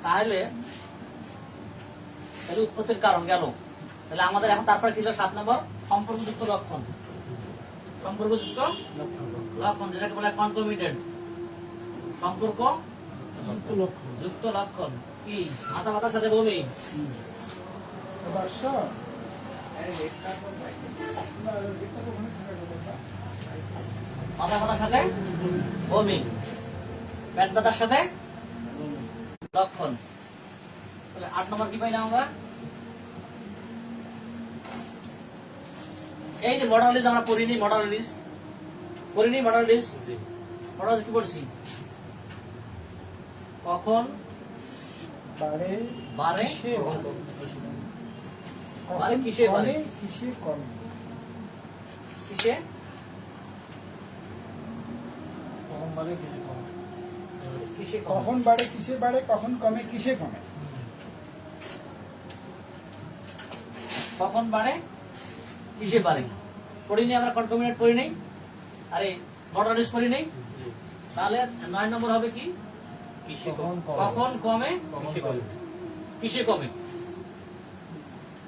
তাহলে উৎপত্তির কারণ গেল। তাহলে আমাদের এখন তারপরে কি হলো 7 নম্বর সম্পর্কযুক্ত লক্ষণ। সম্পর্কযুক্ত লক্ষণ যেটাকে বলে কনকমিটেন্ট সম্পর্ক যুক্ত লক্ষণ। কি মাথা মাথার সাথে বমি, মাথা মাথার সাথে বমি, পেট ব্যথার সাথে লক্ষণ। তাহলে 8 নম্বর কি পাইলাম আমরা? এই যে মডালিস আমরা পড়িনি, মডালিস কি পড়ছি? কখন বাড়ে কিসে বাড়ে কিসে কমে, কিসে কখন বাড়ে কিসে কমে, কিসে কখন বাড়ে কিসে বাড়ে, কখন কমে কিসে কমে, কখন বাড়ে কিসে বাড়ে। পড়িনি আমরা, কনকমিনেন্ট পড়ি নাই, আরে মডালিস পড়ি নাই। তাহলে 9 নম্বর হবে কি? কখন কমে কিসে কমে,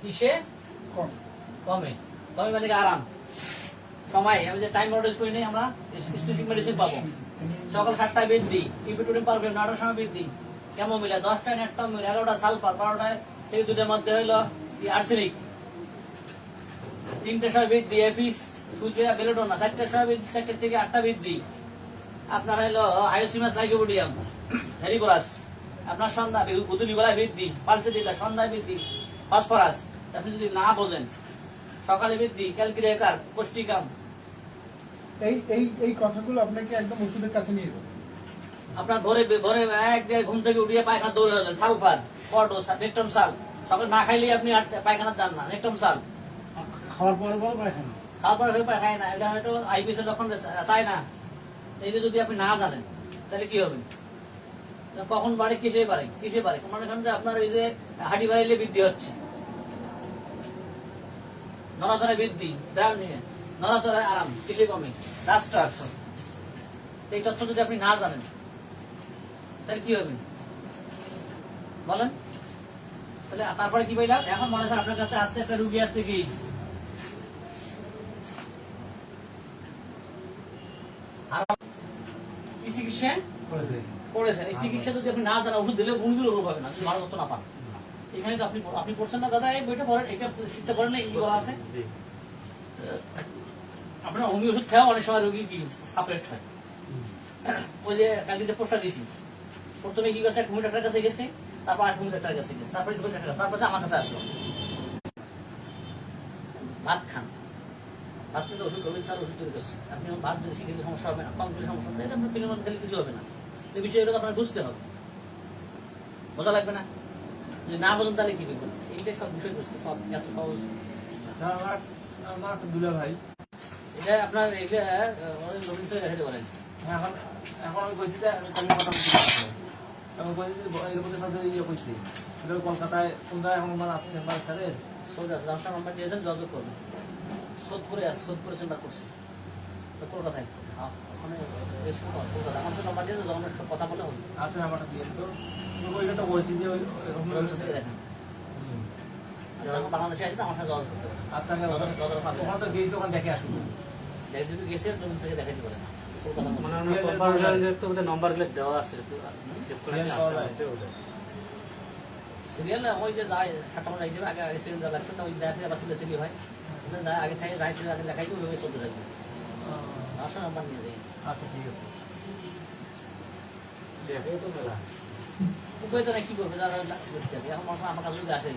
কিসে কমে। কমে মানে আরাম সময়। আমি যে টাইম মডালিস করি নাই আমরা, স্পেসিফিক মেডিসিন পাবো। সকাল 7টায় বৃদ্ধি, ইপিটোডিন পারফিউম 9টার সময় বৃদ্ধি, কেমন মিলে 10টায় নেটটাম মিলে, 11টা সালফার, 12টায় থেকে 2টার মধ্যে হইলো আর্সেনিক, 3টার সময় বৃদ্ধি এপিস ফুজিয়া বেলোডোনা, 4টার সময় বৃদ্ধি, 4 থেকে 8টা বৃদ্ধি আপনার হলো আয়োসিমাস লাইকোপোডিয়াম হেলিকোরাস, আপনার সন্ধ্যা গুদুলি বেলায় বৃদ্ধি, পালসেডিলা সন্ধ্যায় বৃদ্ধি, ফসফরাস। আপনি যদি না বোঝেন, সকালে বৃদ্ধি ক্যালকুলেটর পুষ্টিকাম। এই এই এই কথাগুলো আপনাকে একদম ওষুধের কাছে নিয়ে যাবে। আপনার ভোরে ভোরে এক জায়গায় ঘুম থেকে উঠিয়ে পায়খানা দৌড়ে হলেন, সালফার পডো নেকটম সাল, সকালে না খাইলে আপনি পায়খানা যান না, নেকটম সাল খাওয়ার পরে পায়খানা, খাওয়ার পরে পায়খানা না, এটা হয়তো আইবিএস এর লক্ষণ চায় না। এইটা যদি আপনি না জানেন তাহলে কি হবে? কখন বাড়ে কিসে বাড়ে, কিসে বাড়ে মানে আপনার এই যে হাঁটি বাড়াইলে বৃদ্ধি হচ্ছে, নড়াচড়ায় বৃদ্ধি, নড়াচড়ায় আরাম, কিসে কমে, রাস্ট্রাক্স। এই তথ্য যদি আপনি না জানেন তাহলে কি হবে বলেন? তাহলে তারপরে কি পাইলাম? এখন মনে করেন আপনার কাছে আসছে একটা রুগী আসছে কি চিকিৎসা করেছেন, এই চিকিৎসা যদি আপনি না জানেন, ওষুধ দিলে গুণগুলো রোগ হবে না, যদি ভালো তথ্য না পান। এখানে তো আপনি পড়ছেন না দাদা, এই বইটা পড়েন, এটা শিখতে পারেন না, কি বলা আছে? আপনার হোমিও ওষুধ খাওয়া অনেক সময় রোগী কি সাপ্রেস্ট হয়। ওই যে কালকে যে পোস্টার দিয়েছি, প্রথমে কি করছে, এক হোমিও ডাক্তার কাছে গেছে, তারপর এক হোমিও ডাক্তার কাছে গেছে, তারপরে তারপরে আমার কাছে আসলো। ভাত খান, ভাত থেকে ওষুধ করবেন, স্যার ওষুধ তৈরি করছে। আপনি ভাত যদি শিখে সমস্যা হবে না, কম করে সমস্যা হবে, আপনার পেলের মধ্যে খেলে কিছু হবে না। এই বিষয়গুলো আপনার বুঝতে হবে, বোঝা লাগবে না। যদি না বোঝেন তাহলে কি বিপদ? এইটাই সব বিষয় বুঝতে সব এত সহজ। আমার দুলা ভাই, এটা আপনার এটা নবীন স্যার দেখাতে পারেন। এখন এখন আমি কইছি যে আমি কথা আমি কইছি যে এর মধ্যে সাথে ইয়ে কইছি, এটা কলকাতায় কোনটা এখন আমার আছে চেম্বার স্যারের সোজা আছে, দর্শন নাম্বার দিয়েছেন, যোগাযোগ করুন। সোদপুরে আছে, সোদপুরে চেম্বার করছে তো কলকাতায়। ওখানে কলকাতা আমার তো নাম্বার দিয়েছে, যখন কথা বলে হবে। আচ্ছা নাম্বারটা দিয়ে তো ওইটা তো বলছি যে দেখেন বাংলাদেশে আসলে আমার সাথে যোগাযোগ করতে পারে। আচ্ছা ওখানে তো গিয়েছি, ওখানে দেখে আসুন, যদি গেছে নবীন স্যারকে দেখাতে পারেন। নাম্বারগুলো দেওয়া আছে সিরিয়াল, ওই যে যায় 7টা যাই দেবে, আগে আগে সিরিয়াল দেওয়া লাগছে, ওই জায়গায় আবার সিরিয়াল হয়, আগে থেকে যাই সিরিয়াল আগে লেখাই দিয়ে ওইভাবে চলতে থাকবে। আসলে নাম্বার নিয়ে যাই। আচ্ছা ঠিক আছে, উপায় তো না, কি করবে যারা বসতে হবে। এখন মানুষ আমার কাছে যদি আসে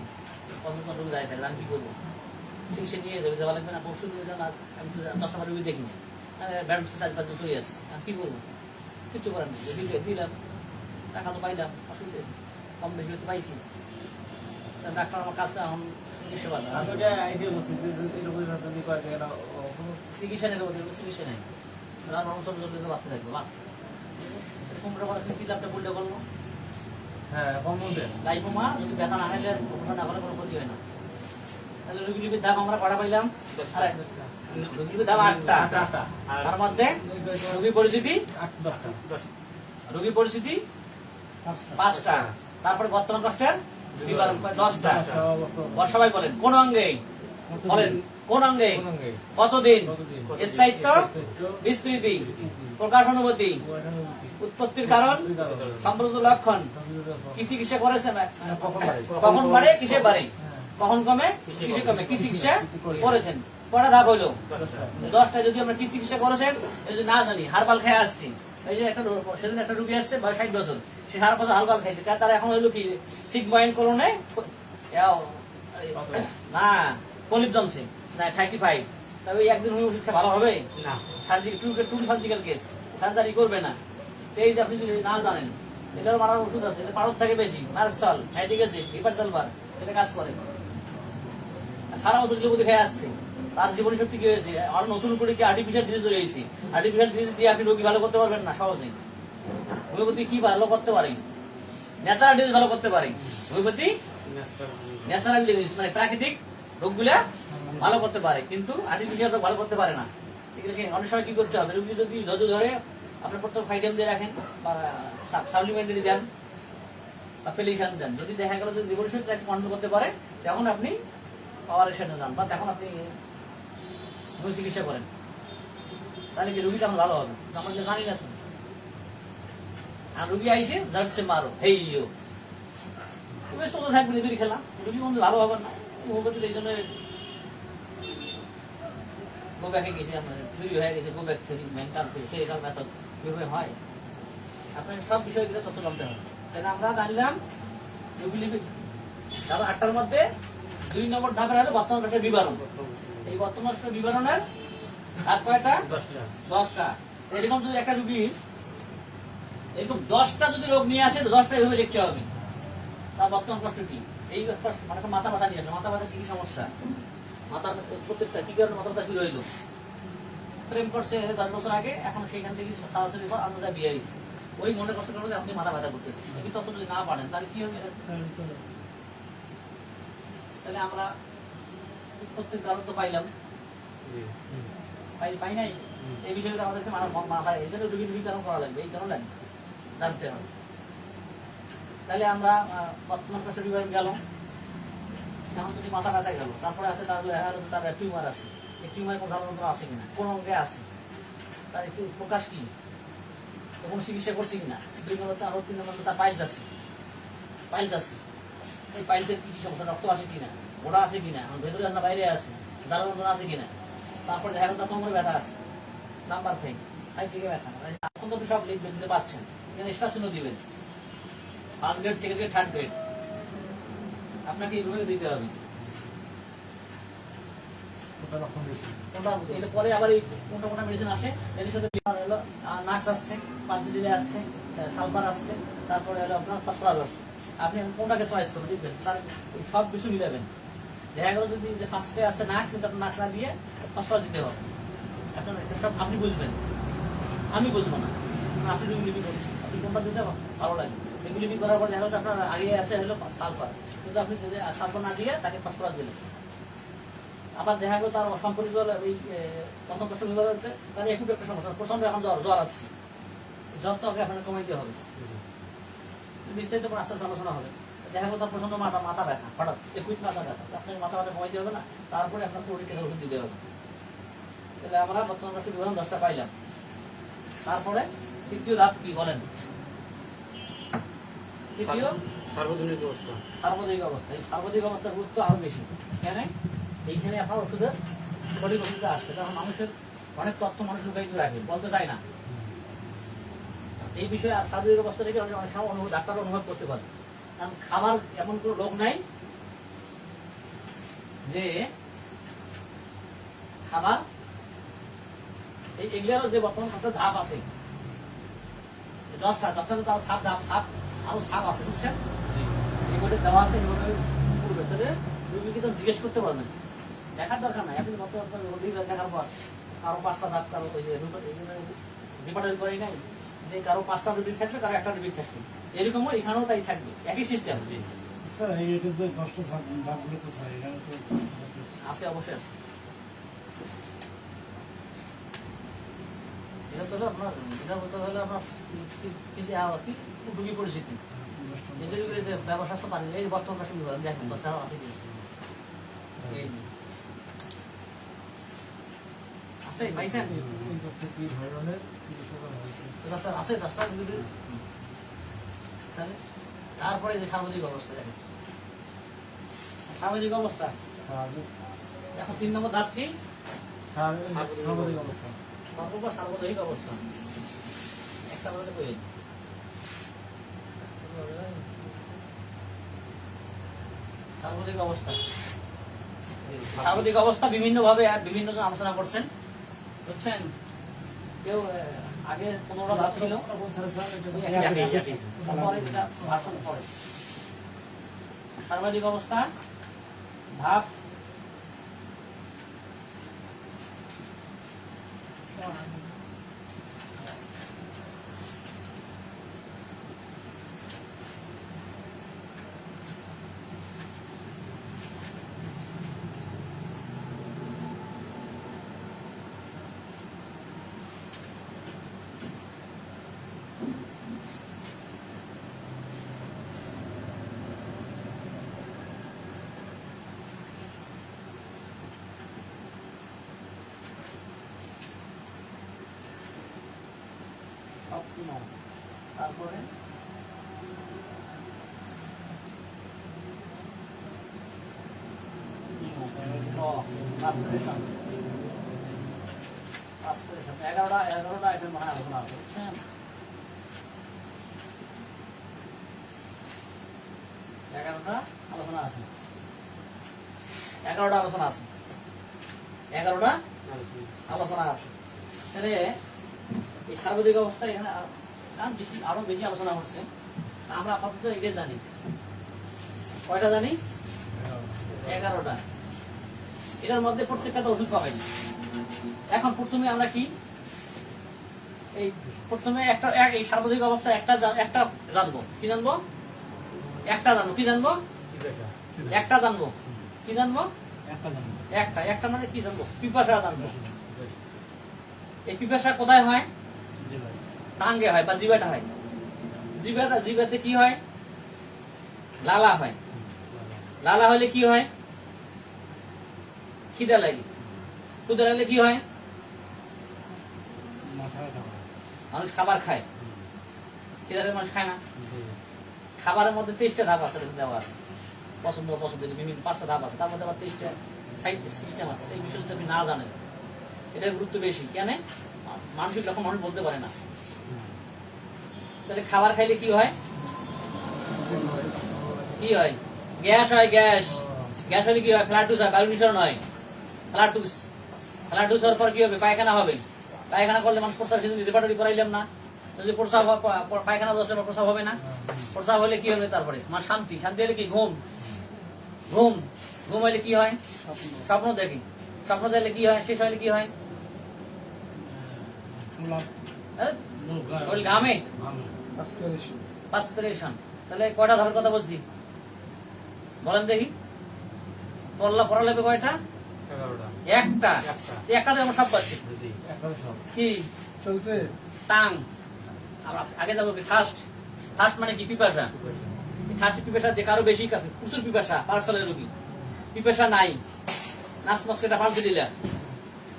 50 রোগী দাঁড়িয়ে থাকে, আমি কি করবো? চিকিৎসা নিয়ে যাবে, যাওয়া লাগবে না, পরশু নিয়ে যান। আমি তো 10টা রোগী দেখিনি, ব্যান্ড 4-5 জন চলে আসছে, আমি কি করবো? কিচ্ছু করেন দিলাম, টাকা তো পাইলাম, অসুবিধা কম বেশি তো পাইছি। ডাক্তার আমার কাজটা এখন চিকিৎসা পাবে চিকিৎসা নেই, চিকিৎসা নেই, বাঁচতে থাকবে, বাঁচছে। কোমরের কথা কি লাভটা বললে বলবো? হ্যাঁ, লাইপোমা যদি ব্যথা না হলে অপারেশন না হলে কোনো ক্ষতি হয় না। তাহলে রোগীলিপির ধাপ আমরা কটা পাইলাম? রোগীলিপির ধাপ 8টা। তার মধ্যে রোগী পরিচিতি 5টা। তারপরে বর্তমান কষ্টের বিবরণ 10টা। সবাই বলেন কোন অঙ্গে? বলেন কোন অঙ্গে? কতদিন? স্থায়িত্ব, বিস্তৃতি, প্রকাশ, অনুভূতি, উৎপত্তির কারণ, সম্পর্কিত লক্ষণ, কি চিকিৎসা করেছে না, কখন বাড়ে, কিসে বাড়ে, কখন কমে, কিসে কমে, কি চিকিৎসা করেছেন। কটা ধাপ হইলো? 10টা। যদি আমরা কি চিকিৎসা করেছেন যদি না জানি, হারবাল খেয়ে আসছি। এই যে সেদিন একটা রুগী আসছে 60 বছর, সে হারবাল খাইছে, তার এখন হইলো কি সিগময়েন করোনে না পলিপ জমছে না 35, তবে একদিন ওই ওষুধ খেয়ে ভালো হবে না। সার্জিক্যাল কেস, সার্জারি করবে না। এই যে আপনি যদি না জানেন, এটার মারার ওষুধ আছে, পারদ থাকে বেশি, মার্কসল, ঠিক আছে, লিভার সালভার, এটা কাজ করে। সারা বছর লোক খেয়ে আসছে, তার জীবনী শক্তি কি হয়েছে? আর নতুন করে কি আর্টিফিশিয়াল ডিজিজ হয়ে গেছে। আর্টিফিশিয়াল ডিজিজ দিয়ে আপনি রোগী ভালো করতে পারবেন না সহজেই। হোমিওপ্যাথি কি ভালো করতে পারে? ন্যাচারাল ডিজিজ ভালো করতে পারে। হোমিওপ্যাথি ন্যাচারাল ডিজিজ মানে প্রাকৃতিক রোগগুলা ভালো করতে পারে, কিন্তু আর্টিফিশিয়াল রোগ ভালো করতে পারে না। ঠিক আছে, অনেক সময় কি করতে হবে, রোগী যদি ধৈর্য ধরে আপনার প্রথম ফাইটাম দিয়ে রাখেন বা সাপ্লিমেন্টারি দেন বা পেলিশন দেন, যদি দেখা গেল যে জীবনী শক্তি কন্ট্রোল করতে পারে, তখন আপনি অপারেশনে যান বা তখন আপনি চিকিৎসা করেন। তাহলে কি রুগীটা আমার ভালো হবে? আমরা জানি না তো। আর রুগী আইসে যাচ্ছে মারো হেইও তুমি চলতে থাকবে নিজের খেলা, রুগী বন্ধু ভালো হবে না। হোমিওপ্যাথির এই জন্য গোব্যাকে গেছে, আপনার থিওরি হয়ে গেছে, গোব্যাক থিওরি, মেন্টাল থিওরি, সেই সব মেথড কিভাবে হয় আপনার সব বিষয়গুলো তথ্য জানতে হবে। তাহলে আমরা জানলাম রোগীলিপি। তারপর 8টার মধ্যে 2 নম্বর ধাপের হলো বর্তমান কষ্টের বিবরণ। এই বর্তমান কষ্টের বিবরণের ধাপ কয়টা? 10টা। এরকম যদি একটা রুগী এরকম 10টা যদি রোগ নিয়ে আসে, 10টা এভাবে লিখতে হবে তার বর্তমান কষ্ট কি। এই কষ্ট মানে মাথা ব্যথা নিয়ে আসে, মাথা ব্যথা কি সমস্যা, মাথার প্রত্যেকটা কি কারণে মাথা ব্যথা শুরু হইলো। প্রেম করছে 10 বছর আগে, এখন সেইখান থেকে সরাসরি আমরা বিয়ে হয়েছে, ওই মনে কষ্ট করবে আপনি মাথা ব্যথা করতেছেন। কিন্তু তত যদি না পারেন তাহলে কি হবে? তাহলে আমরা প্রত্যেক কারণ তো পাইলাম, পাই নাই। এই বিষয়টা আমাদেরকে মাথায় এই জন্য রোগীর বিতরণ করা লাগবে, এই কারণে জানতে হবে। তাহলে আমরা বর্তমান কষ্ট বিবরণ গেল। এখন যদি মাথা ব্যথা গেল, তারপরে আছে তার টিউমার আছে, এই টিউমারের কোনো ধরনের আছে কিনা, কোন অঙ্গে আছে, তার একটু প্রকাশ কি, কোনো চিকিৎসা করছে কিনা। 2 নম্বর আরো 3 নম্বর তার পাইলস আছে, এই পাইলসের কি সমস্যা, রক্ত আছে কিনা, গোড়া আছে কিনা, ভেতরে না বাইরে আছে, জ্বালা যন্ত্রণা আছে কিনা। তারপরে দেখা গেল তার কোমরে ব্যথা আছে, নাম্বার 5 থেকে ব্যথা। এখন তো সব লিখবেন, দিতে পারছেন, এখানে স্টেশনও দিবেন, 1st grade, 2nd grade, 3rd grade আপনাকে এইভাবে দিতে হবে। পরে আবার এই কোনটা মেডিসিন আসে, এর সাথে হলো নাক্স আসছে, পালসিডিলে আসছে, সালফার আসছে, তারপরে হলো আপনার ফসফরাস আসছে। আপনি কোনটাকে চয়েস করে দিবেন, তার সব কিছু মিলাবেন। দেখা গেল যদি যে ফার্স্টে আসছে নাক্স, কিন্তু আপনার নাক্স না দিয়ে ফসফরাস দিতে হবে। আপনার সব আপনি বুঝবেন, আমি বুঝবো না, আপনি রুগী করছেন, আপনি কোনটা দিতে ভালো লাগে। এগুলি করার পর দেখা গেল আপনার আগে আসে হলো সালফার, কিন্তু আপনি যদি সালফার না দিয়ে তাকে ফসফরাস দিলেন। আবার দেখা গেল তার সম্পর্কিত ওই প্রথম কষ্ট বিভাগে তার একটু একটা সমস্যা, প্রচন্ড এখন জ্বর আছে, জ্বর তো আগে আপনাকে কমাইতে হবে, বিস্তারিত আস্তে আস্তে আলোচনা হবে। দেখা গেল তার প্রচন্ড মাথা ব্যথা, হঠাৎ একুইট মাথা ব্যথা, আপনাকে মাথা ব্যথা কমাইতে হবে না, তারপরে আপনার পরীক্ষা ওষুধ দিতে হবে। তাহলে আমরা বর্তমান কষ্ট বিবরণ 10টা পাইলাম। তারপরে তৃতীয় ধাপ কি বলেন? তৃতীয় সার্বজনীন অবস্থা। সার্বজনীন অবস্থা, এই সার্বজনীন অবস্থার গুরুত্ব আরো বেশি। কেন? এইখানে আপনার ওষুধের সঠিক ওষুধটা আসবে, কারণ মানুষের অনেক তথ্য মানুষ লুকাইতে রাখে, বলতে চায় না এই বিষয়ে। আর সার্বজনীন অবস্থা থেকে অনেক সময় ডাক্তার অনুভব করতে পারে, কারণ খাবার এমন কোনো রোগ নাই যে খাবার এগুলারও যে বর্তমান কত ধাপ আছে, 10টা তার 7 ধাপ, আরো 7 আছে, বুঝছেন? এগুলো দেওয়া আছে, ভেতরে রোগীকে তো জিজ্ঞেস করতে পারবেন, দেখার দরকার নাই। আপনি দেখার পর কারো 5টা ধাপ, কারো ওই যে রিপার্টারি করেই নাই যে কারো 5টা রুবিক থাকবে, কারো 1টা রুবিক থাকবে, এরকমও এখানেও তাই থাকবে, একই সিস্টেম। আচ্ছা এটা যে 10টা দাগগুলো কোথায় এখানে তো আছে, অবশ্যই আছে। এটা তো হলো আপনার, এটা বলতে হলে আপনার কি উপযোগী পরিস্থিতি, এদের উপরে যে ব্যবসা তো পারেন এই বর্তমানটা শুরু করেন, দেখেন বাচ্চারা আছে কি এই যে। আছে পাইছেন কি ধরনের রাস্তা আছে, রাস্তার ভিতরে। তাহলে তারপরে যে সামাজিক অবস্থা দেখেন, সামাজিক অবস্থা এখন 3 নম্বর ধাপ কি? সামাজিক অবস্থা সর্বদা সার্বজনীন অবস্থা। একটা বলতে কই সার্বজনীন অবস্থা, সার্বজনীন অবস্থা বিভিন্ন ভাবে বিভিন্ন জন আলোচনা করছেন, বুঝছেন। কেউ আগে 15টা ধাপ ছিল, পরে যেটা ভাষণ পরে সার্বাধিক অবস্থা ধাপ তারপরে এগারোটা আইটেম মনে আলোচনা আছে, বুঝছেন। 11টা আলোচনা আছে, 11টা আলোচনা আছে, 11টা আলোচনা আছে। তাহলে এই সার্বজনীন অবস্থা এখানে আরো বেশি আলোচনা করছে। আমরা আপাতত এটা জানি, কয়টা জানি? 11টা। এটার মধ্যে প্রত্যেকটা ওষুধ পাবেন। এখন প্রথমে আমরা কি এই প্রথমে এই সার্বজনীন অবস্থা একটা জানবো, কি জানবো? একটা জানবো, কি জানবো? একটা জানবো, কি জানবো? একটা মানে কি জানবো? পিপাসা জানবো। এই পিপাসা কোথায় হয়? টাঙ্গে হয় বা জিবাটা হয়। জিবাতে কি হয়? লালা হয়। লালা হলে কি হয়? খিদা লাগে। ক্ষুদা লাগলে কি হয়? মানুষ খাবার খায়, খিদা লাগলে মানুষ খায় না। খাবারের মধ্যে 23টা ধাপ আছে, দেওয়া আছে পছন্দ অপছন্দের বিভিন্ন 5টা ধাপ আছে, তার মধ্যে আবার 23টা সিস্টেম আছে। এই বিষয়ে যদি আপনি না জানেন, এটার গুরুত্ব বেশি। কেন? মানসিক লক্ষণ মানুষ বলতে পারে না। তাহলে খাবার খাইলে কি হয়? কি হয়? গ্যাস হয়। গ্যাস হলে কি হয়? ফ্ল্যাটুস হয়, বায়ু নিঃসরণ হয়। ফ্ল্যাটুস হওয়ার পর কি হবে? পায়খানা হবে। পায়খানা করলে মানুষ প্রস্রাব, সেদিন রেপার্টরি করাইলাম না, যদি প্রস্রাব পায়খানা দশলে প্রস্রাব হবে না? প্রস্রাব হলে কি হবে? তারপরে আমার শান্তি হলে কি? ঘুম হলে কি হয়? স্বপ্ন দেখি। স্বপ্ন দেখলে কি হয়? শেষ হলে কি হয়? শরীর ঘামে, পাসপিরেশন। তাহলে কয়টা ধাপের কথা বলছি বলেন দেখি? পড়া লাগবে কয়টা? একটা আমরা সব পাচ্ছি। কি চলছে? টাং। আমরা আগে যাবো কি? ফার্স্ট মানে কি? পিপাসা। পিপাসা যে কারো বেশি, প্রচুর পিপাসা, পার্সেলের রোগী পিপাসা নাই, নাচ মস্কেটা পাল্টে দিলা,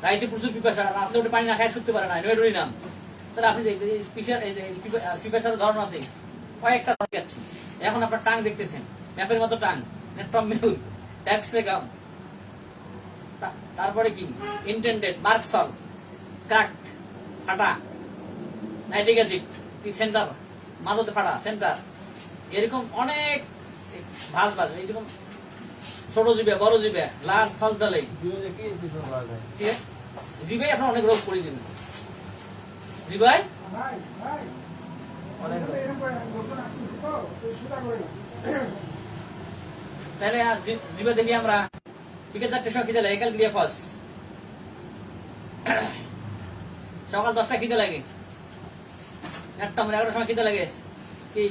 রাইতে প্রচুর পিপাসা, রাত্রে উঠে পানি না খায় শুতে পারে না, নেড়ুই নাম। তাহলে আপনি পিপাসার ধরন আছে কয়েকটা দেখাচ্ছি। এখন আপনার টাং দেখতেছেন, ম্যাপের মতো টাং, নেট্রমিউল, ট্যাক্সেগাম। তারপরে কি? ইন্টেন্ডেড, মার্কসল, ক্র্যাকড, ফাটা, নাইট্রিক অ্যাসিড, সেন্টার, মাঝতে ফাটা, সেন্টার। এরকম অনেক ভাজ এরকম ছোট জিবে, বড় জিবে, লার্জ থলথলে জিবে আপনার অনেক রোগ করে দিবেন। জিবাই তাহলে জিবে দেখি আমরা বিকেল 4টার সময় খিদে লাগে, একাল ক্রিয়া ফস। সকাল 10টা খিদে লাগে, 11টার সময় খিদে লাগে কি?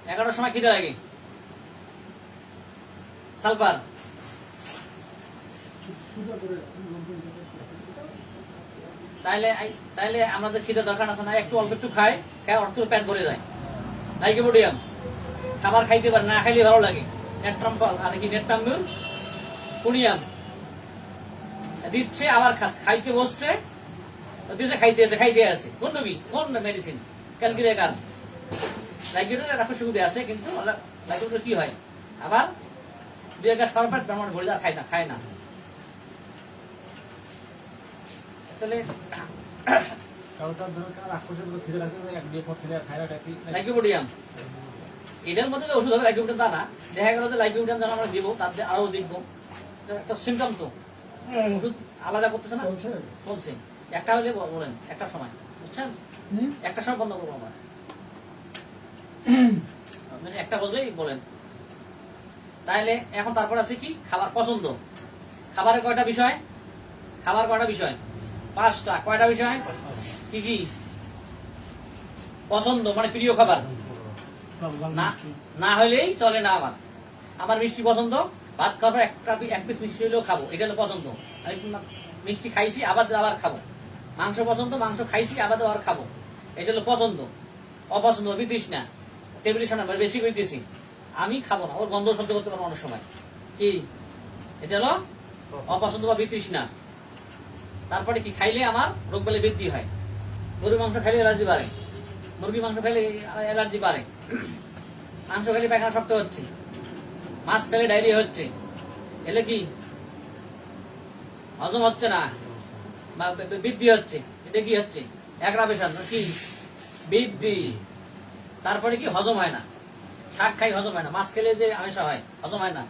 11টার সময় খিদে লাগে। সালফার তাইলে আমাদের খিদে দরকার আছে না, একটু অল্প একটু খায়, খায় অর্থ পেট ভরে যায়। লাইকোপোডিয়াম খাবার খাইতে পারে না, খাইলে ভালো লাগে। নেট্রাম্পাল আর কি নেট্রাম্বুল পুনিয়াম দিচ্ছে, আবার খাচ্ছে, খাইতে বসছে, দিচ্ছে, খাইতে আছে। কোন মেডিসিন? ক্যালকুলেটার লাইকোপোডিয়াম একটা সুবিধা আছে, কিন্তু লাইকোপোডিয়াম কি হয়, আবার দুই এক গাছ খাওয়ার পর তেমন ভরে যায়, খায় না। তাহলে লাইকোপোডিয়াম এটার মধ্যে যে ওষুধ হবে লাইকোপোডিয়াম তা না। দেখা গেল যে লাইকোপোডিয়াম যেন আমরা দিব, তার আরো দেখবো একটা সিমটম, তো ওষুধ আলাদা করতেছে না, চলছে। একটা হলে বলেন, একটা সময়, বুঝছেন, একটা সময় বন্ধ করবো আমরা, একটা বললেই বলেন। তাহলে এখন তারপর আছে কি, খাবার পছন্দ। খাবারের কয়টা বিষয়? খাবার কয়টা বিষয়? 5টা। কয়টা বিষয়? কি কি? পছন্দ মানে প্রিয় খাবার, না হইলেই চলে না। আমার মিষ্টি পছন্দ, ভাত খাবার এক পিস মিষ্টি হইলেও খাবো, এটা হলো পছন্দ। মিষ্টি খাইছি আবার খাবো। মাংস পছন্দ, মাংস খাইছি আবার খাবো, এটা হলো পছন্দ। অপছন্দ বিতৃষ্ণা, টেবিলের সামনে বেশি কইতেছি, আমি খাবো না, ওর গন্ধ সহ্য করতে পারবো অনেক সময়, কি এটা হলো অপছন্দ বা বিতৃষ্ণা। তারপরে কি, খাইলে আমার রোগ বালাই বৃদ্ধি হয়। গরুর মাংস খাইলে অ্যালার্জি বাড়ে, মুরগি মাংস খাইলে অ্যালার্জি বাড়ে, মাংস খাইলে পায়খানা শক্ত হচ্ছে, মাছ খেলে ডায়রিয়া হচ্ছে, এলে কি হজম হচ্ছে না বা বৃদ্ধি হচ্ছে, এটা কি হচ্ছে, অ্যাগ্রাভেশন কি বৃদ্ধি। তারপরে কি, হজম হয় না, শাক খাই হজম হয় না, মাছ খেলে যে আমিষ হয় হজম হয় না,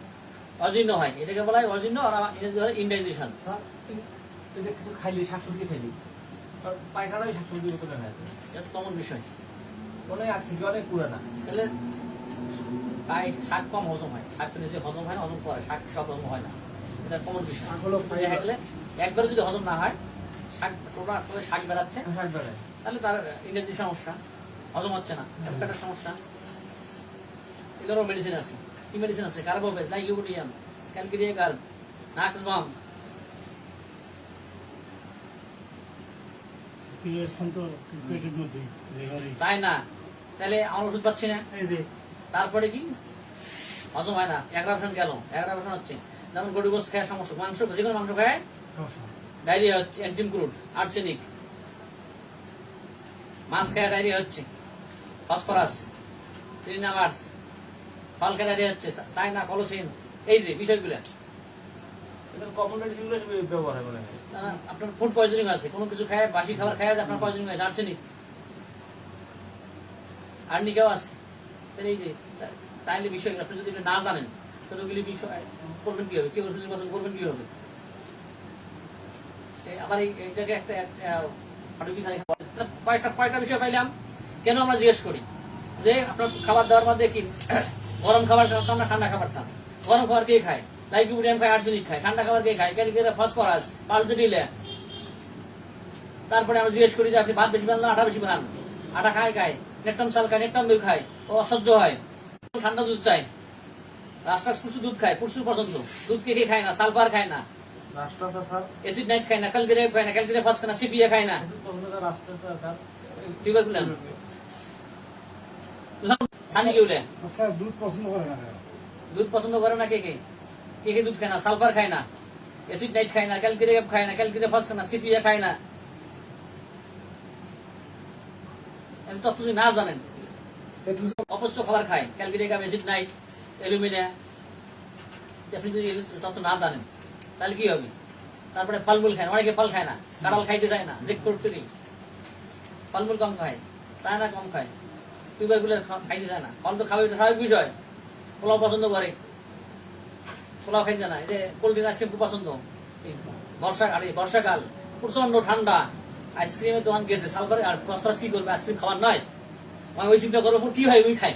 অজীর্ণ হয়, এটাকে বলা হয় অজীর্ণ, আর ইংরেজি বলে ইনডাইজেশন। কিছু খাইলি, শাকসবজি খাইলি, পায়খানায় শাকসবজি বোতলে হয়, এটা কমন বিষয়, অনেক আগ থেকে অনেক পুরানা। তাহলে শাক কম হজম হয়, শাক নিজে হজম হয় না, হজম করে, শাক সব হজম হয় না, এটা কমন বিষয়। একবার যদি হজম না হয়, শাক শাক বেড়াচ্ছে, তাহলে তার ইংরেজি সমস্যা, হজম হচ্ছে না, পেটের সমস্যা। এগুলোরও মেডিসিন আছে। কি মেডিসিন আছে? কার্বোভেজ, লাইকোপোডিয়াম, ক্যালকিরিয়াকার, নাক্সবাম। চাই না, তাহলে আমার ওষুধ পাচ্ছি না। তারপরে কি, হজম হয় না, অ্যাগ্রাভেশন গেল, অ্যাগ্রাভেশন হচ্ছে। যেমন গরু গোস খায় সমস্যা, মাংস যেকোনো মাংস খায় ডায়রিয়া হচ্ছে, অ্যান্টিমক্রুড, আর্সেনিক। মাছ খায় ডায়রিয়া হচ্ছে, ফসফরাস, সিলিনামার্স। ফল খায় ডায়রিয়া হচ্ছে, চায়না, কলোসিন। এই যে বিষয়গুলো কমন মেডিসিন ব্যবহার হয় মনে হয়। আপনার ফুড পয়জনিং আছে, কোনো কিছু খায়, বাসি খাবার খায় আপনার পয়জনিং আছে, আর্সেনিক, আর্নিকাও আছে। এই যে তাইলে বিষয়গুলো আপনি যদি না জানেন, তাহলে ওগুলি বিষয় করবেন কি হবে, কি ওষুধ নির্বাচন করবেন কি হবে। আবার এইটাকে একটা কয়টা বিষয় পাইলাম, কেন আমরা জিজ্ঞেস করি যে আপনার খাবার দেওয়ার মধ্যে কি গরম খাবার খাচ্ছেন না ঠান্ডা খাবার চান? গরম খাবার কে খায়? লাইকোপোডিয়াম খায়, আর্সেনিক খায়। ঠান্ডা খাবার কে খায়? ক্যালকুলেটার, ফসফরাস, পালজেডিলে। তারপরে আমরা জিজ্ঞেস করি যে আপনি ভাত বেশি বানান, আটা বেশি বানান? আটা খায়, নেট্রাম চাল খায়, নেট্রাম দুধ খায়, ও অসহ্য হয়, ঠান্ডা দুধ চাই। রাস্টার প্রচুর দুধ খায়, প্রচুর পছন্দ। দুধ কে খায় না? সালফার খায় না, এসিড নাইট খায় না, ক্যালকুলেটার খায় না, ক্যালকুলেটার ফস খায় না, সিপিএ খায় না, দুধ পছন্দ করে না। দুধ পছন্দ করে না কে কে? কে কে দুধ খায় না? সালফার খায় না, এসিড নাইট খায় না, ক্যালকুলেটার খায় না, ক্যালকুলেটার ফস খায় না, সিপিএ খায় না। তথ্য যদি না জানেন, অপচ্য খাবার খায়, ক্যালকুলেটার, এসিড নাইট, অ্যালুমিনিয়াম। আপনি যদি তথ্য না জানেন তাহলে কি হবে? তারপরে ফলমূল খায়, অনেকে ফল খায় না, কাঁঠাল খাইতে চায় না, যে করতে নেই, ফলমূল কম খায়, চায় না, কম খায়, ফিবার গুলো খাইতে চায় না। ফল তো খাবে, এটা স্বাভাবিক বিষয়। পোলাও পছন্দ করে, পোলাও খাইতে না। এই যে কোল্ড ড্রিঙ্ক, আইসক্রিম খুব পছন্দ। বর্ষাকাল প্রচন্ড ঠান্ডা, আইসক্রিমের দোকান গেছে, সালফার আর ফসফরাস কি করবে? আইসক্রিম খাবার নয়, ওই চিন্তা করার পর কি হয়, ওই খায়।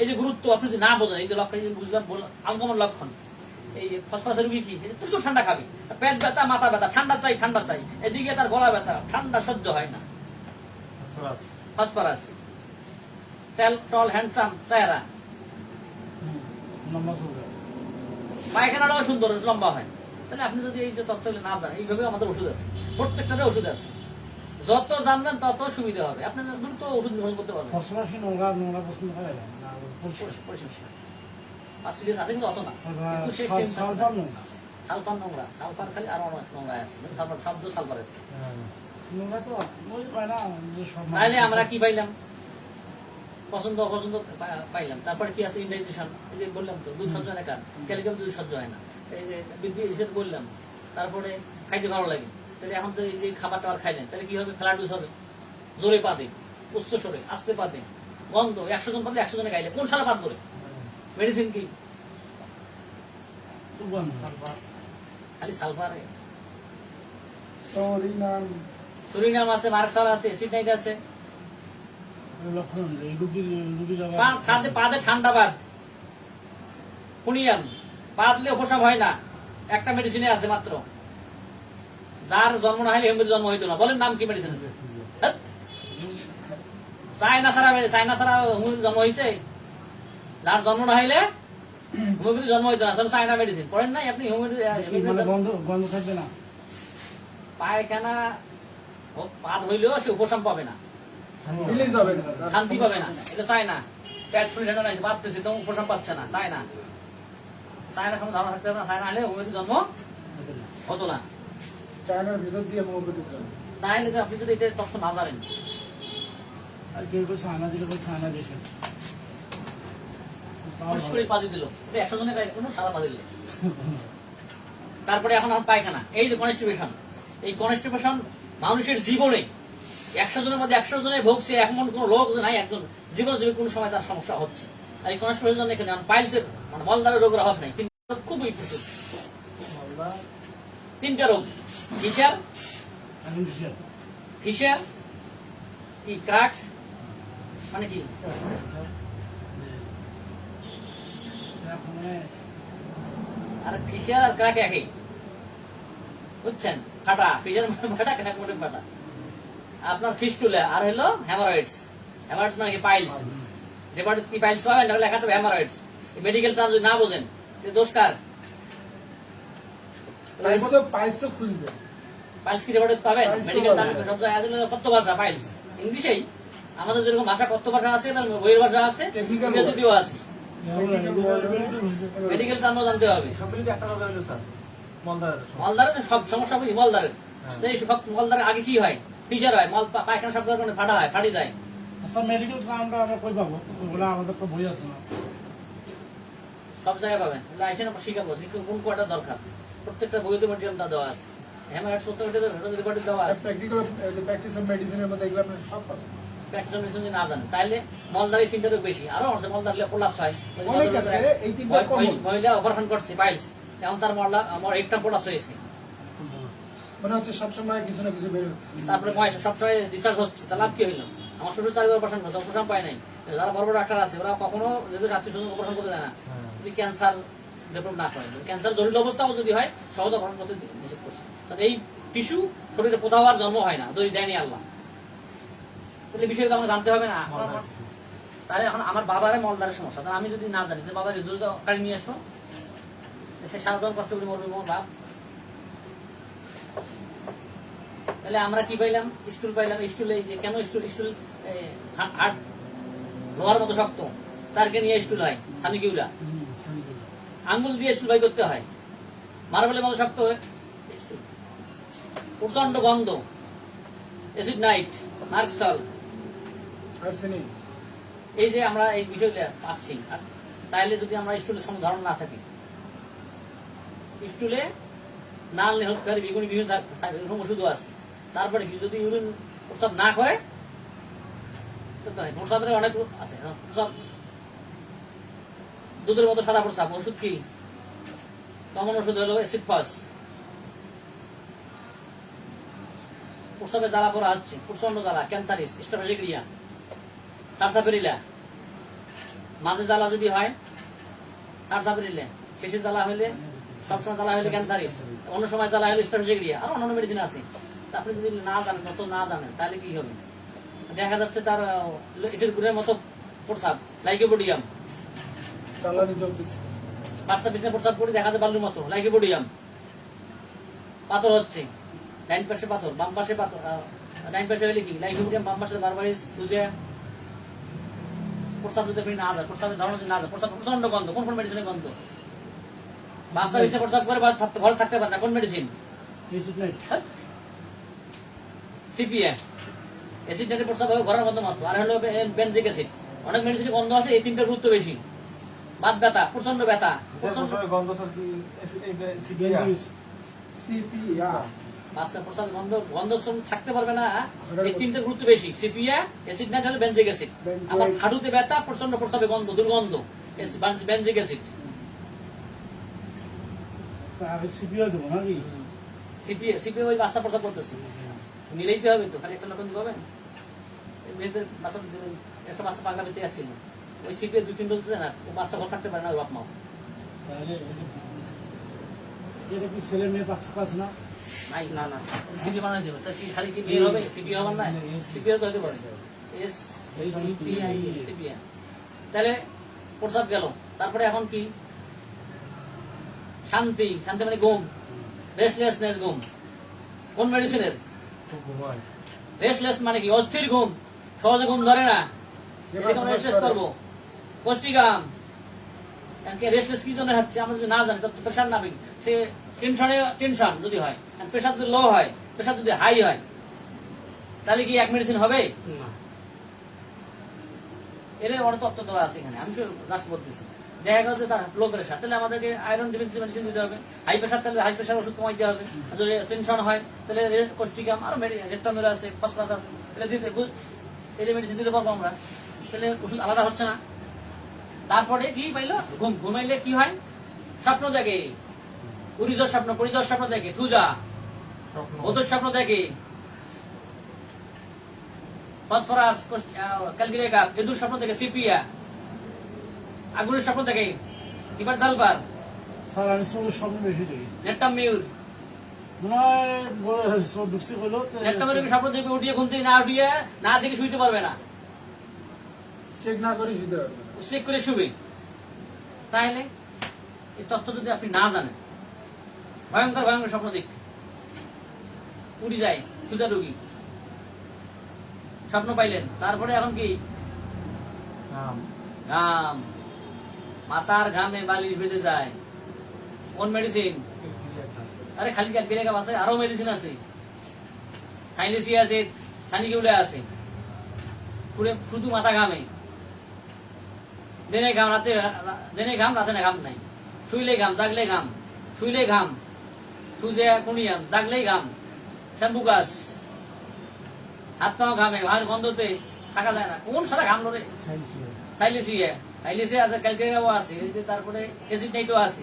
এই যে গুরুত্ব আপনি যদি না বোঝেন, এই যে লক্ষণ বুঝলাম, আনকমন লক্ষণ। এই ফসফরাসের রুগী কি প্রচুর ঠান্ডা খাবে, পেট ব্যথা, মাথা ব্যথা, ঠান্ডা চাই, এদিকে তার গলা ব্যথা, ঠান্ডা সহ্য হয় না। ফসফরাস টল হ্যান্ডসাম চেহারা, লম্বা চুল। পায়খানাটাও সুন্দর লম্বা হয়। তাহলে আপনি যদি এই যে তথ্যগুলো না জানেন, এইভাবে আমাদের ওষুধ আছে, প্রত্যেকটাতে ওষুধ আছে। যত জানবেন তত সুবিধা হবে, আপনি দ্রুত ওষুধ গ্রহণ করতে পারবেন। ফসফরাস নোংরা নোংরা পছন্দ করে না, পরিষ্কার ফার্স্ট আছে কিন্তু অত না, কিন্তু সেই সালফার নোংরা। সালফার নোংরা, সালফার খালি আরো অনেক নোংরা আছে, সালফার শব্দ সালফারের। নোংরা তো ওই পায় না যে সব। তাহলে আমরা কি পাইলাম? পছন্দ অপছন্দ পাইলাম। তারপরে কি আছে? ইন্ডাইজেশন, এই যে বললাম তো, দুধ সহ্য হয় না কার, ক্যালকুলাম দুধ সহ্য হয় না, এই যে বৃদ্ধি হিসেবে বললাম। তারপরে খাইতে ভালো লাগে, তাহলে এখন তো এই যে খাবার টাবার খাইলেন, তাহলে কি হবে? ফ্লাডুস হবে, জোরে পাতে, উচ্চ সরে, আস্তে পাতে, গন্ধ। 100 জন পাতলে 100 জনে খাইলে কোন সারা পাত করে? মেডিসিন কি? খালি সালফার। সুরিনাম আছে, মার্কসাল আছে, অ্যাসিড নাইট আছে। লক্ষণ এই রুগীর খাদ্যে পাদে ঠান্ডা বাদ, পুনিয়াম বাদলে উপশম হয় না, একটা মেডিসিনে আছে মাত্র। যার জন্ম না হলে হেমবির জন্ম হইতো না। বলেন নাম কি মেডিসিন? চায়না ছাড়া হোমিওপ্যাথি জন্ম হয়েছে? যার জন্ম না হইলে হোমিওপ্যাথি জন্ম হইতো না, চায়না মেডিসিন পড়েন নাই আপনি? মানে গন্ধ থাকবে না, পায়খানা পাদ হইলেও সে উপশম পাবে না, রিলিজ হবে না, শান্তি পাবে না। এটা চায় না। পেট ফুলে ঠান্ডা লাগছে, বাড়তেছে, তো উপশম পাচ্ছে না, চায় না। চায়না সময় ধারণা থাকতে হবে না, চায়না হলে হোমিওপ্যাথি জন্ম হতো না। চায়নার ভিতর দিয়ে হোমিওপ্যাথির জন্য। তাহলে তো আপনি যদি এটা তথ্য না জানেন, আর কেউ কেউ সানা দিলে সানা দিয়েছে পুষ্করি পাদি দিল, 100 জনের গায়ে কোনো সাদা পাদি দিলে। তারপরে এখন আমার পায়খানা, এই যে কনস্টিপেশন, এই কনস্টিপেশন মানুষের জীবনে 100 জনের মধ্যে 100 জনে ভুগছে, এমন কোন রোগ নাই একজন জীবনে যদি কোনো সময় তার সমস্যা হচ্ছে। আর এই কনস্টিপেশন জন্য এখানে পাইলসের মানে মলদ্বারের রোগের অভাব নাই। খুবই প্রচুর 3টা রোগ: ফিশার, ফিশার কি ক্রাক মানে কি? আর ফিশার আর ক্রাক একই, বুঝছেন? ফাটা, ফিশার মানে ফাটা, ক্রাক মানে ফাটা। আপনার ফিস্টুলা আর হলো হ্যামারয়েডস। হ্যামারয়েডস মানে কি? পাইলস। রেপার্ট কি পাইলস পাবেন? এটা লেখা তো হ্যামারয়েডস। মেডিকেল টার্ম যদি না বোঝেন দোষ কার? পাইলস তো খুঁজবে। পাইলস কি রেপার্ট পাবেন? মেডিকেল টার্ম সব জায়গায় আছে, কত ভাষা পাইলস ইংলিশেই। আমাদের যেরকম ভাষা কত ভাষা আছে, বইয়ের ভাষা আছে, ইংরেজিতেও আছে। মেডিকেল টার্মও জানতে হবে। সব মিলিয়ে একটা কথা হলো স্যার, মলদারের সমস্যা। মলদারের তো সব সমস্যা হবে মলদারের। এই সব মলদারের আগে কি হয়? ফিশার হয়, মল পায়খানা শব্দ করে ফাটা হয়, ফাটি যায়। আচ্ছা মেডিকেল নামটা আমরা কই পাবো? ওগুলো আমাদের তো বই আছে না, সব জায়গায় পাবেন। লাইসেন্স আমরা শিখাবো যে কোন কোয়াটা দরকার। প্রত্যেকটা বইতে মেডিকেলটা দেওয়া আছে। হ্যামারয়েডস প্রত্যেকটা রিপোর্টে দেওয়া আছে। প্র্যাকটিক্যাল প্র্যাকটিস অফ মেডিসিনের মধ্যে এগুলো আপনি সব পাবেন। প্র্যাকটিস মেডিসিন যদি না জানেন তাহলে মলদারি 3টার বেশি, আরো আছে। মলদারি কোলাপস হয়, অনেক আছে, এই 3টা কমন। মহিলা অপারেশন করছে পাইলস, এখন তার আমার একটা কোলাপস হয়েছে। মানে হচ্ছে সবসময় কিছু না কিছু বের হচ্ছে। তারপরে পয়সা সবসময় রিসার্চ হচ্ছে, তার লাভ কি হইলো? আমার শ্বশুর 4বার অপারেশন করছে, অপারেশন পায় নাই। যারা বড় বড় ডাক্তার আছে ওরা কখনো যদি আত্মীয় স্বজন অপারেশন করতে দেয় না, যদি ক্যান্সার ডেভেলপ না করে। ক্যান্সার জটিল অবস্থাও যদি হয় সহজ অপারেশন করতে নিষেধ করছে। তাহলে এই টিস্যু শরীরে কোথাও আর জন্ম হয় না, যদি দেয়নি আল্লাহ। তাহলে বিষয়টা আমাকে জানতে হবে না। তাহলে এখন আমার বাবারে মলদারের সমস্যা, তাহলে আমি যদি না জানি যে বাবাকে দ্রুত গাড়ি নিয়ে আসবো, সে সারাদিন কষ্ট করে মরবে মোর বাপ। তাহলে আমরা কি পাইলাম? স্টুল পাইলাম। স্টুল এই যে কেন স্টুল? স্টুল হাট লোহার মতো শক্ত, চারকে নিয়ে স্টুল হয়, স্বামী কিউলা আঙ্গুল দিয়ে স্টুল বাই করতে হয়, মার্বেলের মতো শক্ত হয় স্টুল। প্রচন্ড গন্ধ, অ্যাসিড নাইট, মার্কসাল। আর্সেনিক। এই যে আমরা এই বিষয়গুলো পাচ্ছি, আর তাইলে যদি আমরা স্টুলের সম্বন্ধে ধারণা না থাকি, স্টুলে নাল নেহৎকারী বেগুনি বিভিন্ন এরকম ওষুধও আছে। তারপরে কি যদি ইউরিন প্রস্রাব না করে, প্রস্রাবের অনেক আছে। প্রস্রাব দুধের মতো সাদা প্রস্রাব, ওষুধ কি? কমন ওষুধ হলো অ্যাসিড ফাস। প্রস্রাবে জ্বালা পড়া হচ্ছে, প্রচন্ড জ্বালা, ক্যান্থারিস, স্ট্রাফেজিক্রিয়া, সারসাপেরিলা। মাঝে জ্বালা যদি হয় সারসাপেরিলে, শেষে জ্বালা হইলে, সবসময় জ্বালা হইলে ক্যান্থারিস, অন্য সময় জ্বালা হলে স্ট্রাফেজিক্রিয়া, আর অন্যান্য মেডিসিন আছে। আপনি যদি না জানেন, তত না জানেন, তাহলে কি হবে? দেখা যাচ্ছে তার এটির গুড়ের মতো প্রস্রাব লাইকোপোডিয়াম, কালারি জব দিচ্ছে বাচ্চা পিছনে প্রস্রাব করে দেখা যায় বালুর মতো, লাইকোপোডিয়াম। পাথর হচ্ছে, ডাইন পাশে পাথর, বাম পাশে পাথর, ডাইন পাশে হলে কি লাইকোপোডিয়াম, বাম পাশে বারবারিস, সুজিয়া। প্রস্রাব যদি আপনি না যায়, প্রস্রাবের ধরন যদি না যায়, প্রস্রাব প্রচন্ড গন্ধ, কোন কোন মেডিসিনের গন্ধ? বাচ্চা পিছনে প্রস্রাব করে ঘরে থাকতে পারে না, কোন medicine? Acid night CPA. Acid নাইটে প্রস্রাব হবে ঘরের গন্ধ মাত্র। আর হলো বেনজিক অ্যাসিড। অনেক মেডিসিনের গন্ধ আছে, এই তিনটার গুরুত্ব বেশি। বাত ব্যথা, প্রচন্ড ব্যথা, প্রচন্ড গন্ধ স্যার কি সিপিয়া সিপিয়া বাচ্চা প্রস্রাব গন্ধ গন্ধ থাকতে পারবে না, এই তিনটার গুরুত্ব বেশি। সিপিএ, অ্যাসিড নাইট হলো বেনজিক অ্যাসিড। আবার হাঁটুতে ব্যথা, প্রচন্ড প্রস্রাবে গন্ধ, দুর্গন্ধ, বেনজিক অ্যাসিড। সিপিও দেবো নাকি? সিপিএ ওই বাচ্চা প্রস্রাব করতেছে, মিলাইতে হবে তো, খালি একটা লক্ষণ দিবেন। মেয়েদের বাচ্চা দেবেন, একটা বাচ্চা পাগলা পেতে আসছিল, ওই সিপিএ 2-3 ডোজ দেয় না, ও বাচ্চা ঘর থাকতে পারে না, ওই বাপ মাও। তাহলে এটা কি ছেলে মেয়ে বাচ্চা পাস না? নাই, না না, সিপি বানানো ছিল স্যার, কি খালি কি মেয়ে হবে? সিপি হবার না, সিপিএ তো হতে পারে। সিপিএ। তাহলে প্রস্রাব গেল, তারপরে এখন কি? শান্তি, শান্তি মানে ঘুম, রেস্টলেসনেস, ঘুম। কোন মেডিসিনের? ঘুমায় রেস্টলেস মানে কি? অস্থির ঘুম, সহজে ঘুম ধরে না, রেস্টলেস করবো। পুষ্টিকাম। রেস্টলেস কি জন্য হচ্ছে আমরা যদি না জানি, তত প্রেশার না, সে টেনশন যদি হয়, প্রেশার যদি লো হয়, প্রেশার যদি হাই হয়, তাহলে কি এক মেডিসিন হবে? এর অনেক তত্ত্ব দেওয়া আছে এখানে, আমি জাস্ট বলতেছি। দেখা গেল যে তার লো প্রেশার, তাহলে আমাদেরকে আয়রন ডিফিসিয়েন্সি মেডিসিন দিতে হবে। হাই প্রেশার, তাহলে হাই প্রেশার ওষুধ কমাইতে হবে। যদি টেনশন হয়, তাহলে কোষ্টিকাম, আরো রেট্টামিল আছে, ফসফরাস আছে, তাহলে দিতে এই মেডিসিন দিতে পারবো আমরা। তাহলে ওষুধ আলাদা হচ্ছে না। তারপরে কি পাইলো? ঘুম। ঘুমাইলে কি হয়? স্বপ্ন দেখে, উরিজর স্বপ্ন, পরিজর স্বপ্ন দেখে, থুজা ওদের স্বপ্ন দেখে, ফসফরাস, ক্যালকিরেকা, এদুর স্বপ্ন দেখে, সিপিয়া, আগুনের স্বপ্ন দেখে, এবার সালফার, স্যার আমি সব স্বপ্ন বেশি দেখি, নেট্টামিউর। মনে হয় ঢুকছি বলো নেট্টামিউর স্বপ্ন দেখবে, উঠিয়ে ঘুম থেকে না উঠিয়ে না দেখে শুইতে পারবে না, চেক না করে দিতে পারবে চেক করে শুবে। তাহলে এই তথ্য যদি আপনি না জানেন, ভয়ঙ্কর ভয়ঙ্কর স্বপ্ন দেখ, উড়ি যায়, সুজা রোগী স্বপ্ন পাইলেন। তারপরে এখন কি? ঘাম, মাথার ঘামে বালিশ ভেসে যায়। কোন মেডিসিন? আরে খালি ক্যালকিরেকা আছে, আরো মেডিসিন আছে, থাইলিসি আছে, সানিকিউলে আছে। শুধু মাথা ঘামে, দিনে ঘাম, দিনে ঘাম, রাতে না ঘাম নাই। শুইলে ঘাম, জাগলে ঘাম, শুইলে ঘাম, সুজে কুনিয়াম, জাগলেই ঘাম, শ্যাম্পু গাছ, হাত পাও ঘামে, ভার গন্ধতে থাকা যায় না। কোন সারা ঘাম ধরে? থাইলিসিয়া আছে, ক্যালকিরেকাও আছে, তারপরে অ্যাসিড নাইটও আছে,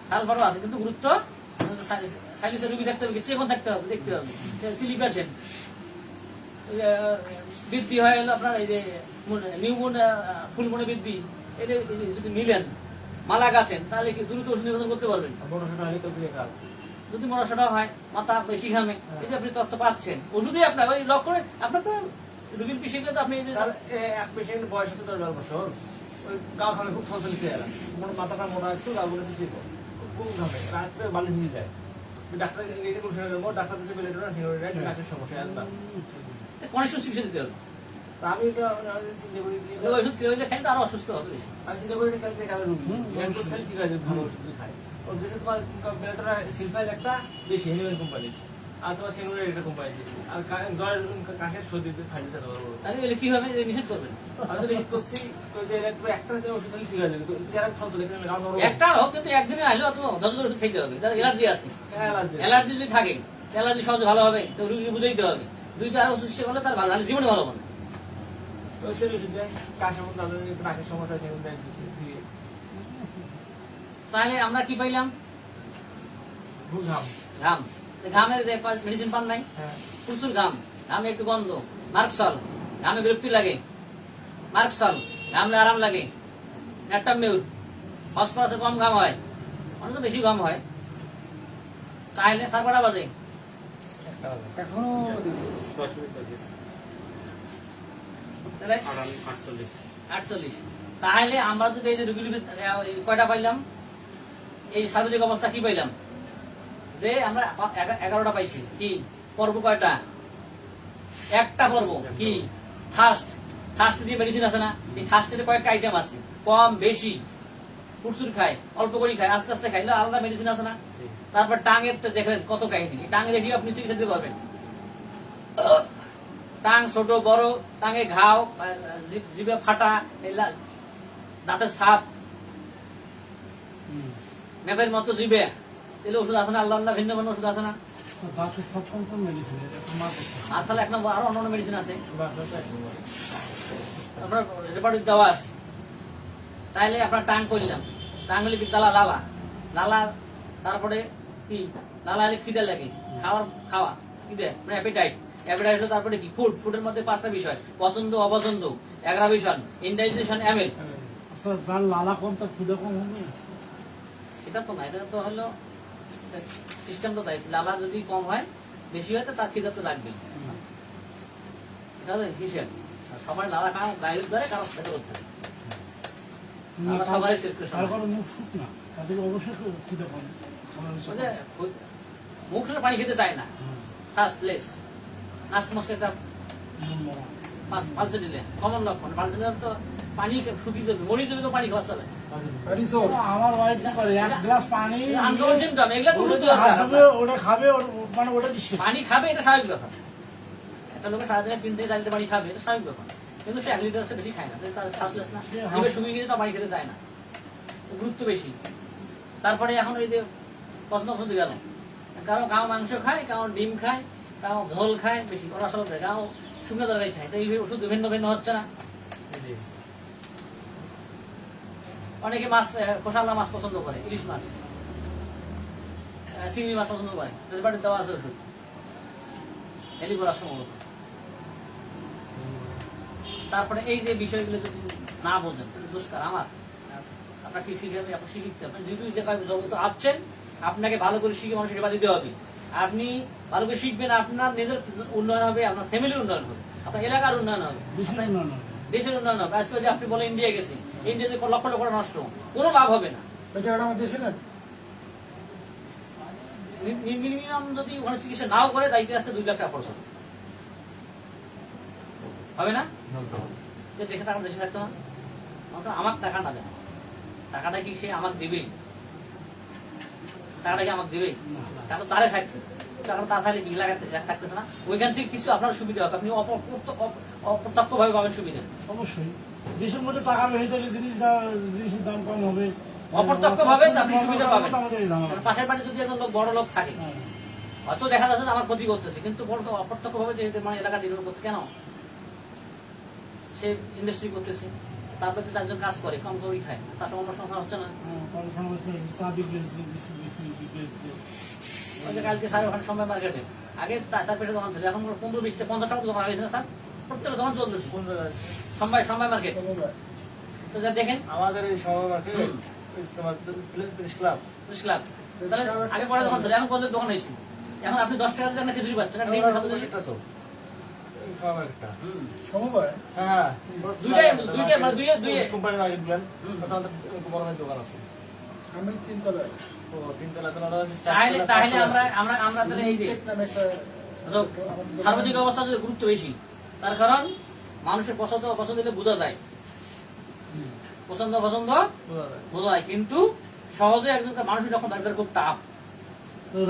সালফারও আছে। কিন্তু গুরুত্ব সাইলিসের রোগী দেখতে হবে, চেকন থাকতে হবে, দেখতে হবে। সিলি পেশেন্ট বৃদ্ধি হয় হলো আপনার এই যে নিউমন, ফুলমনে বৃদ্ধি, এদের যদি মিলেন, মালা গাঁথেন, তাহলে কি দ্রুত ওষুধ নিবেদন করতে পারবেন। যদি মরাশোটা হয়, মাথা বেশি ঘামে, এই যে আপনি তথ্য পাচ্ছেন, ওষুধে আপনার ওই লক্ষণে আপনার তো রোগীর পেশেন্টে তো আপনি এই যে এক পেশেন্ট বয়স আছে 10-12 বছর, ওই গা ঘামে খুব থলথল খেয়ে এলাম, মাথাটা মোটা একটু, গা গুলো কিছু খুব ঘামে, রাত্রে বালি নিয়ে যায়। ডাক্তার গেছে কোন সময় যাবো, ডাক্তার দিচ্ছে বেলেটোনা, ডাক্তার সমস্যা আসবে, কনিষ্ঠ চিকিৎসা দিতে হবে। আমি এটা চিন্তা করি ওষুধ খেলে খাই তো আরো অসুস্থ হবে বেশি। আমি চিন্তা করি কালকে খাবে রুগী ঠিক আছে, ভালো ওষুধ খায়। ওর দেশে তোমার বেলেটোনা সিলফাইল একটা বেশি, হেলিমেন কোম্পানি, আর তোমার সেনুরের একটা কোম্পানি দিয়েছি, আর জ্বরের কাশের সর্দিতে খাই দিতে পারবো। তাহলে কিভাবে নিষেধ করবেন? আমি যদি করছি একটা ওষুধ হলে ঠিক আছে, চেহারা থলতো দেখে একটা হোক, কিন্তু একদিনে আসলে অত 10 ওষুধ খেতে হবে। যার অ্যালার্জি আছে, অ্যালার্জি যদি থাকে, অ্যালার্জি সহজে ভালো হবে, তো রুগীকে বুঝাইতে হবে। 2-4 ওষুধ সে করলে তার ভালো, নাহলে জীবনে ভালো হবে না। তাহলে আমরা কি পাইলাম? ঘাম। ঘামের মেডিসিন পান নাই, প্রচুর ঘাম, ঘামে একটু গন্ধ, মার্কসল, ঘামে বিরক্তি লাগে, মার্কসল, ঘামলে আরাম লাগে, নেট্টামিউর, ফসফরাসে কম ঘাম হয়, অনেক তো বেশি ঘাম হয়। তাহলে সার কটা বাজে? এখনো 10 মিনিট বাকি, তাহলে 48 48। তাহলে আমরা যদি এই যে রুগীর কয়টা পাইলাম, এই শারীরিক অবস্থা কি পাইলাম, যে আমরা 11টা পাইছি। কি পর্ব কয়টা? একটা পর্ব। কি থার্স্ট দিয়ে মেডিসিন আছে না, এই থার্স্টের কয়েকটা আইটেম আছে, কম বেশি, প্রচুর খায়, অল্প করে খায়, আস্তে আস্তে খাইলে আলাদা মেডিসিন আছে না। তারপর টাঙের তো দেখলেন কত কাহিনী, টাঙ দেখিয়ে আপনি চিকিৎসা দিতে পারবেন। টাং ছোট বড়, টাঙে ঘাও, জিভে ফাটা, দাঁতের ছাপ, মেপের মতো জিভে, তাহলে ওষুধ আছে না, আল্লাহ আল্লাহ ভিন্ন ভিন্ন ওষুধ আছে না। দাঁতের সব কোন মেডিসিন? আসলে এক নম্বর আরো অন্যান্য মেডিসিন আছে, আপনার রেপার্টিক দেওয়া আছে। তাইলে আপনার টাং করলাম, টাং হলে কি লালা লালা লালা, তারপরে কি লালা হলে খিদে লাগে, খাওয়া খিদে মানে অ্যাপিটাইট হলো। তারপরে কি ফুডের মধ্যে 5টা বিষয়, পছন্দ অপছন্দ, অ্যাগ্রাভেশন, ইনডাইজেশন, এমএল। আচ্ছা, যার লালা কম তার ক্ষুদা কম হবে? সেটা তো না, এটা তো হলো সিস্টেম তো তাই। লালা যদি কম হয় বেশি হয় তো তার খিদা তো লাগবে, এটা হলো হিসেব। সবাই লালা খাও গায়ের ধরে, কারো খেতে করতে হবে। সবারই circulation হয়। তারপরে মুখ শুক না, তাদের অবশ্যই ক্ষুদা কম। ওই যে মুখ শুনে পানি খেতে চায় না, ফার্স্ট প্লেস। নাচ মস্কেটা পালসে দিলে কমন লক্ষণ, পালসে দিলে তো পানি শুকিয়ে যাবে, মরি যাবে, তো পানি খাওয়া চলে। আমার ওয়াইফ কি করে, এক গ্লাস পানি আনকমন সিমটম, এগুলো তো গুরুত্ব হাত দরকার। ধুবে, ওটা খাবে, মানে ওটা দিচ্ছে। পানি খাবে, এটা স্বাভাবিক ব্যাপার। একটা লোকের সারাদিনে 3 থেকে 4 লিটার পানি খাবে, এটা স্বাভাবিক ব্যাপার। কিন্তু সে 1 লিটার সে বেশি খায় না, তার শ্বাসলেস না, জিভে শুকিয়ে গেছে, তো পানি খেতে চায় না, গুরুত্ব বেশি। তারপরে এখন ওই যে পছন্দ গেল, কারো গাও মাংস খায়, কারো ডিম খায়, কারো ঝোল খায় বেশি, ওরা সব দেয়, কারো শুকনো তরকারি খায়। তো এই ওষুধ ভিন্ন ভিন্ন হচ্ছে না। অনেকে মাছ, খোসালা মাছ পছন্দ করে, ইলিশ মাছ, চিংড়ি মাছ পছন্দ করে, বাড়িতে দেওয়া আছে ওষুধ, হেলিকোরাস সম্ভবত। তারপরে এই যে বিষয়গুলো যদি না বোঝেন তাহলে দুষ্কার আমার, আপনাকে শিখে আপনি শিখতে হবে। যেহেতু যে জগৎ আসছেন, আপনাকে ভালো করে শিখে মানুষের সেবা দিতে হবে। আপনি ভালো করে শিখবেন, আপনার নিজের উন্নয়ন হবে, আপনার ফ্যামিলির উন্নয়ন হবে, আপনার এলাকার উন্নয়ন হবে, দেশের উন্নয়ন হবে। আজকে যে আপনি বলে ইন্ডিয়া গেছে, ইন্ডিয়াতে লক্ষ লক্ষ নষ্ট, কোনো লাভ হবে না। মিনিমাম যদি ওখানে চিকিৎসা নাও করে, দায়িত্বে আসতে 2 লাখ টাকা খরচ হবে না? দেখে টাকা দেশে থাকতো না, আমার টাকা না দেন, টাকাটা কি সে আমাকে দিবে? টাকাটা কি আমাকে দিবে? টাকা তারে থাকবে, টাকাটা তার থাকলে কি লাগাতে থাকতেছে না? ওইখান থেকে কিছু আপনার সুবিধা হবে, আপনি অপ্রত্যক্ষ ভাবে পাবেন সুবিধা। অবশ্যই দেশের মধ্যে টাকা বেশি থাকলে জিনিসের দাম কম হবে, অপ্রত্যক্ষ ভাবে আপনি সুবিধা পাবেন। পাশের বাড়ি যদি একজন লোক বড় লোক থাকে, হয়তো দেখা যাচ্ছে যে আমার ক্ষতি করতেছে, কিন্তু অপ্রত্যক্ষ ভাবে যে মানে এলাকা নির্ভর করতে, কেন সে ইন্ডাস্ট্রি করতেছে, তারপরে 4 জন কাজ করে, কম করে খায়, তার সঙ্গে সংসার হচ্ছে না। ওই যে কালকে স্যার ওখানে সময় মার্কেটে, আগে 4 পেটে দোকান ছিল, এখন 15-20 50 টাকা দোকান হয়েছে না স্যার, প্রত্যেকটা দোকান চলতেছে সময় মার্কেট। তো যা দেখেন আমাদের এই সময় মার্কেট তোমার প্রেস ক্লাব, তাহলে আগে পরে দোকান ছিল, এখন পর্যন্ত দোকান হয়েছে। এখন আপনি 10 টাকা দিয়ে খিচুড়ি পাচ্ছেন, এটা তো সমবায়। হ্যাঁ, দুই কোম্পানির মালিক বলেন, বড় ভাই দোকান আছে। আমি 3 তলায়। ও 3 তলা তো না, তাহলে আমরা তাহলে এই যে সার্বজনিক অবস্থা যদি গুরুত্ব বেশি, তার কারণ মানুষের পছন্দ অপছন্দ দিলে বোঝা যায়, পছন্দ অপছন্দ বোঝা যায়, কিন্তু সহজে একজন মানুষের যখন দরকার খুব টাফ।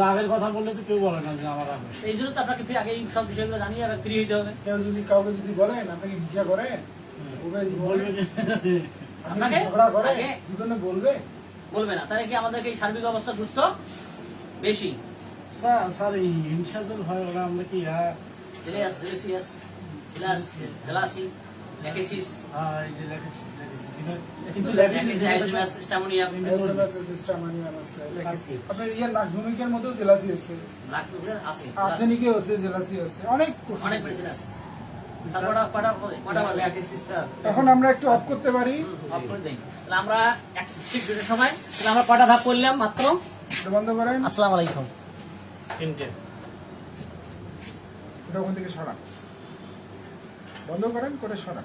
রাগের কথা বললে তো কেউ বলে না যে আমার রাগ। এই জন্য তো আপনাকে আগে এই সব বিষয়গুলো জানিয়ে আগে ফ্রি হইতে হবে। কেউ যদি কাউকে যদি বলেন আপনাকে হিংসা করে, আপনাকে আগে জীবনে বলবে না, তাহলে কি আমাদেরকে এই সার্বিক অবস্থা গুরুত্ব বেশি। স্যার এই হিংসা যদি হয়, ওরা আমরা কি আপনার ইয়ার নাক্সভূমিকের মধ্যেও জেলাসি আছে, আর্সেনিকে আছে, জেলাসি আছে, অনেক আছে। এখন আমরা একটু অফ করতে পারি, আমরা সময় আমরা কটা ধাপ করলাম মাত্র, বন্ধ করেন। আসসালামু আলাইকুম। ওটা ওখান থেকে সরা, বন্ধ করেন করে সরা।